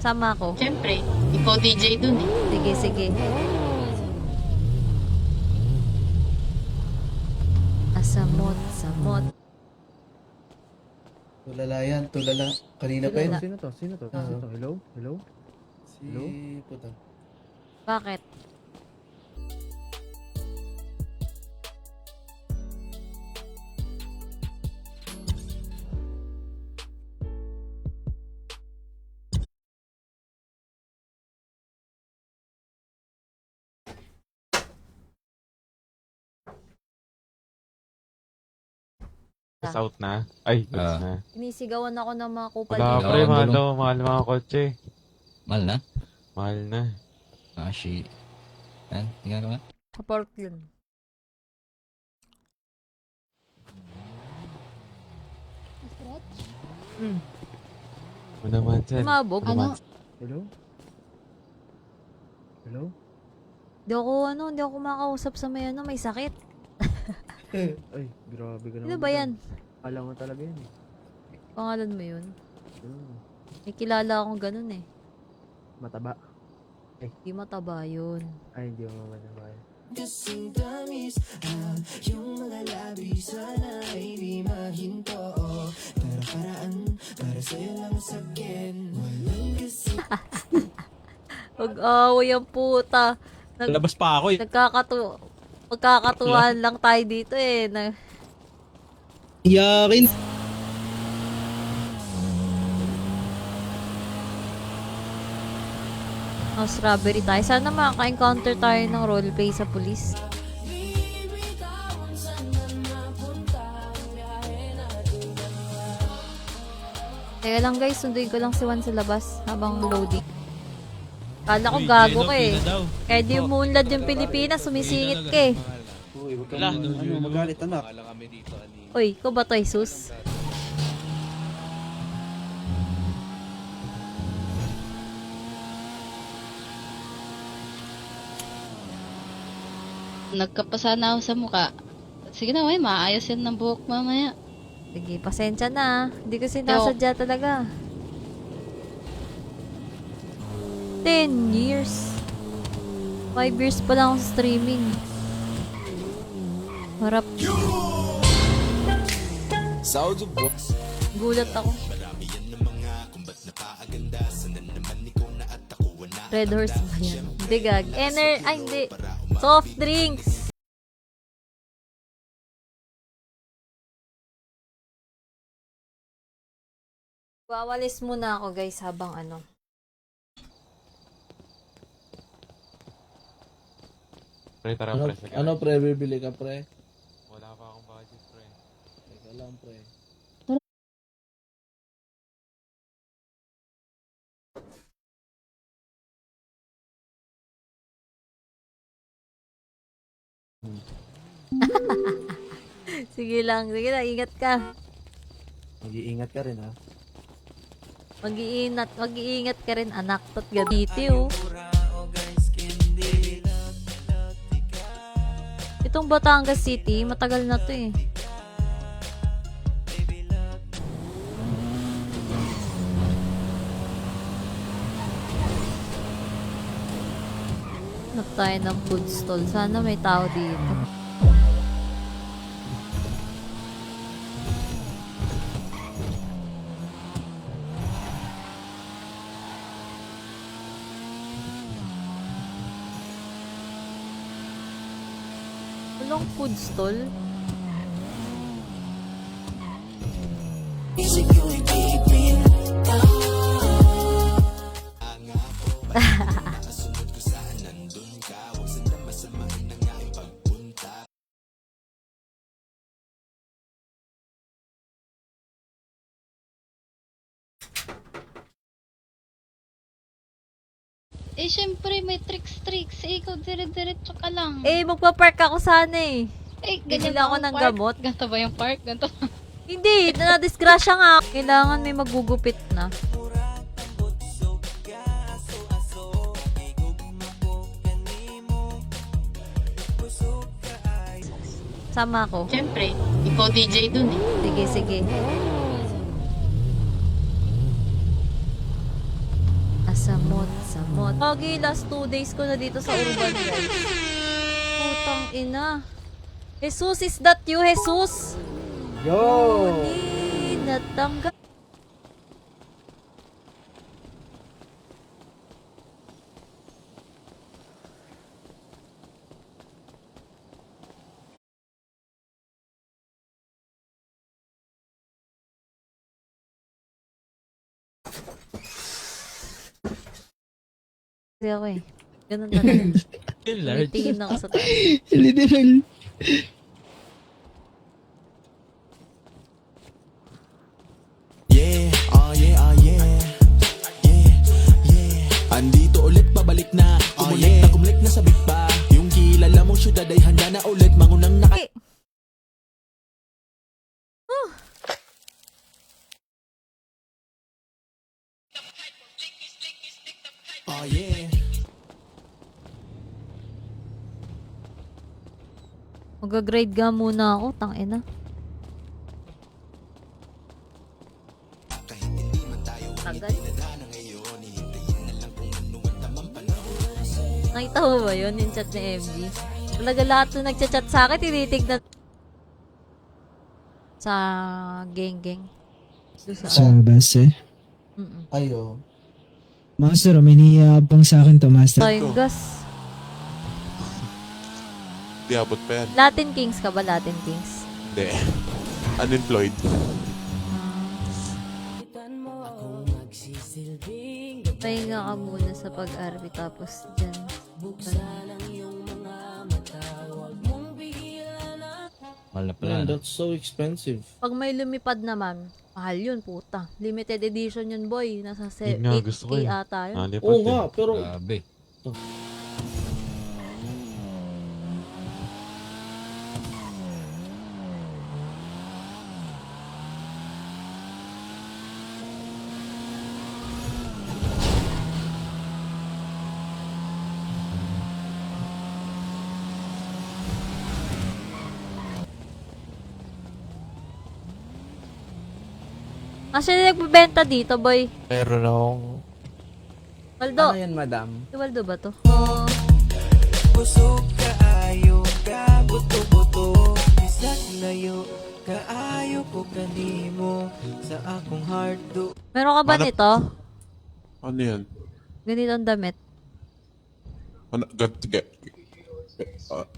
Sama ko. Siyempre, ikaw DJ dun eh. Sige, sige. Asamot, samot. Tulala yan, tulala. Kanina pa yun. Tulala. Sino to? Sino to? Sino to? Hello? Hello? Si Hello? puta. Bakit? South na? Ay, goods na. Inisigawan ako ng mga kupal Wala dito. pre, mahal gulo. daw, mahal mga kotse. Mahal na? Mahal na. Ah, shit. Yan, tingnan ko nga. Kapork yun. Ano naman dyan? Umabog. Ano? Hello? Hello? Di ako makausap sa may sakit. Ay, grabe ka naman. Ano ba yan? Alam mo talaga yan eh. Pangalan mo yun? Hmm, May kilala akong ganun eh. mataba. Di mataba yun. Ay, hindi mo mataba yan. Kasing tamis yung mga labi sana ay di mahinto Pero paraan, para sa'yo lang sakin Walang kasi Pag-away ang puta. Labas pa ako eh. Magkakatuwaan lang tayo dito eh. Yakin. Strawberry tayo. Sana maka-encounter tayo ng roleplay sa police. Teka lang guys, sunduin ko lang si Juan sa labas habang loading. Kala ko gago ka eh. Kaya di umunlad yung Pilipinas, sumisingit ka eh. Uy, wag ka magalit anak. Uy, ko ba to, Jesus? Nagkapasa na ako sa muka. Sige na, may maayos yan ng buhok mamaya. Sige, pasensya na. Hindi ko sinasadya talaga. 10 years. 5 years pa lang ako sa streaming. Harap. Gulat ako. Red Horse ba yan? Hindi gag. Ay hindi. Soft drinks. Wawalis muna ako guys habang ano. Pre, tara Ano, pre. Sige. ano pre, bibili ka pre? Wala pa akong budget pre. Teka lang pre. Sige lang, ingat ka. Mag-iingat ka rin ha. Mag-iingat ka rin anak. Tot gabiti oh. Itong Batangas City, matagal na to eh. Hanap tayo ng food stall. Sana may tao dito. Walang food stall? Eh, syempre, may tricks. Eh, ikaw dire-diretso ka lang. Eh, magpa-park ako sana eh. Eh, Bibili ba ako ang ng park? gamot. Ganito ba yung park? Ganito. Hindi, na-disgrasya nga. Kailangan may magugupit na. Sama ko. Siyempre, ikaw DJ dun eh. Sige, sige. Samot. Pagi, last 2 days ko na dito sa urban, guys. Putang ina. Jesus, is that you, Jesus? Yo! Hindi, natanggal. Kasi ako eh. Ganun talaga. Large. Tingin ako sa taas. Literal. Yeah, oh yeah, oh yeah. Yeah, yeah. Andito ulit, pabalik na. Kumulek na sabik pa. Yung kilala mong syudad ay handa na ulit. Mangunang naka... Eh. Oh yeah. Mag-grade ga muna ako, tangina. Tagal. Nakita mo ba yun, yung chat ni MG? Talaga lahat na nagchat-chat sa akin, tinitignan sa geng-geng. Sa base. Ayo. Master, may niyabang sa akin to, Master. Time gas. Di abot pa yan. Latin Kings ka ba? Latin Kings? Hindi. Unemployed. Pahinga ka muna sa pag-RP tapos dyan. Mahal na pala. Man, no? that's so expensive. Pag may lumipad naman, mahal yun, puta. Limited edition yun, boy. Nasa Yun nga, gusto ko 8K eh. ata yun. Nalipad Oo eh. nga, pero Grabe. Actually, nagbibenta dito, boy. Meron akong... Waldo. Ano yan, madam? Si Waldo ba to? Busog kaayo ka, buto-buto. Bisag layo, kaayo ko kanimo. Sa akong heart do. Meron ka ba Hanap- nito? Ano yan? Ganitong damit. Ano,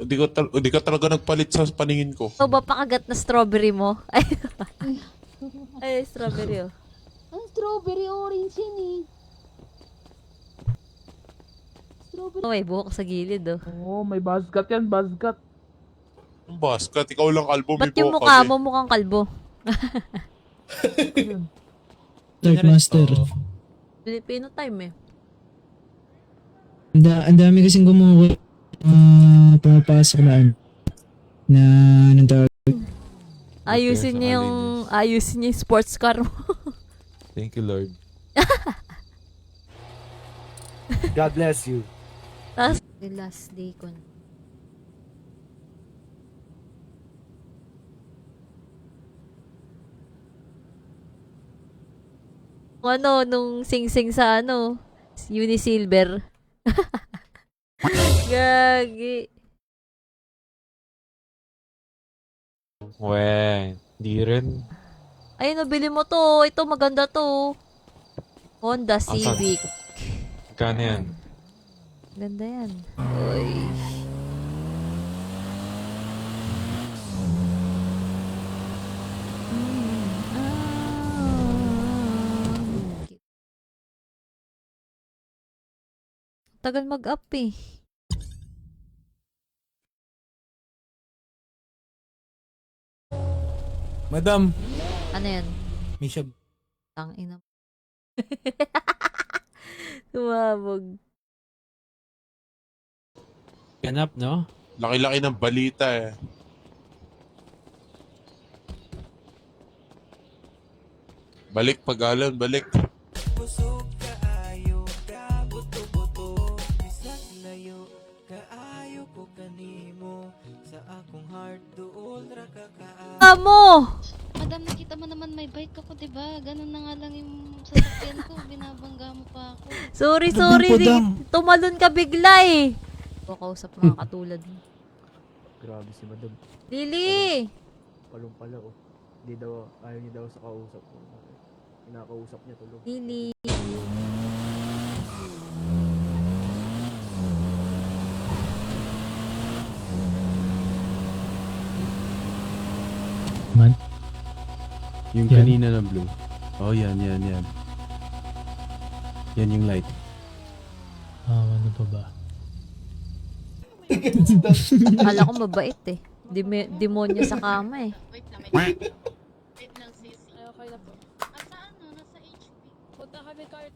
di ka talaga nagpalit sa paningin ko. Ito ba pakagat na strawberry mo? Ay, ay strawberry oh. Ang strawberry orange yan eh. Strawberry. Oh, may buhok sa gilid oh. Oo, may buzzcut yan, buzzcut. Ang basket, ikaw lang kalbo, may Ba't yung buhok mukha kami. mo mukhang kalbo? Start, Master. Oo. Filipino time eh. Ang dami kasing gumawa pumapasok na ano. Na anong tawag? Ayusin niya yung sports car mo. Thank you, Lord. God bless you. Tapos, last day ko. Ano, nung sing-sing sa ano, Unisilver. Gagi. Weh, di rin. Ay, nabili mo to. Ito, maganda to. Honda Civic. Magkano yan? Ganda yan. Uy. Tagal mag-up eh. Madam. Ano yan? Misha. Tangina. Tumabog. Ganap, no? Laki-laki ng balita eh. Balik pag-alan, balik. Busog kaayo ka, buto-buto. Bisag layo, kaayo ko kanimo. Sa akong heart dool ra ka kaayo. Amo! Madam, nakita mo naman may bike ako, diba? ganun na nga lang yung sasakyan ko. Binabangga mo pa ako. Sorry, Madam, sorry. padam. Tumalon ka bigla eh. Kakausap mga katulad mo. Grabe si Madam. Lily! Palong pala oh. Hindi daw, ayaw niya daw sa kausap ko. Kinakausap niya tulog. Lily. Man. Yung Yan. kanina na blue. Oh, yan. Yan yung light. Ano pa ba? Akala ko mabait eh. Demonyo sa kama eh. Wait lang, wait lang sis. Okay na po. Nasa ano? Nasa HP. Punta kami cart.